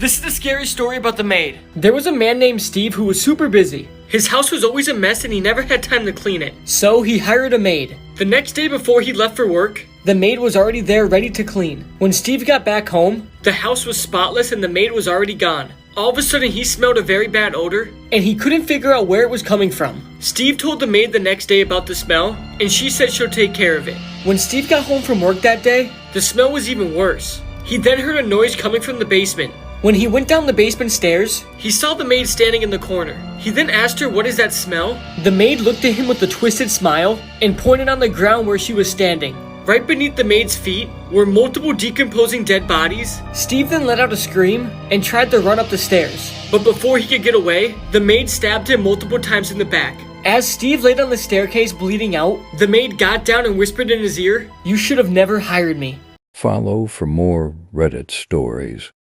This is the scary story about the maid. There was a man named Steve who was super busy. His house was always a mess and he never had time to clean it. So he hired a maid. The next day before he left for work, the maid was already there ready to clean. When Steve got back home, the house was spotless and the maid was already gone. All of a sudden he smelled a very bad odor and he couldn't figure out where it was coming from. Steve told the maid the next day about the smell and she said she'll take care of it. When Steve got home from work that day, the smell was even worse. He then heard a noise coming from the basement. When he went down the basement stairs, he saw the maid standing in the corner. He then asked her, "What is that smell?" The maid looked at him with a twisted smile and pointed on the ground where she was standing. Right beneath the maid's feet were multiple decomposing dead bodies. Steve then let out a scream and tried to run up the stairs. But before he could get away, the maid stabbed him multiple times in the back. As Steve laid on the staircase bleeding out, the maid got down and whispered in his ear, "You should have never hired me." Follow for more Reddit stories.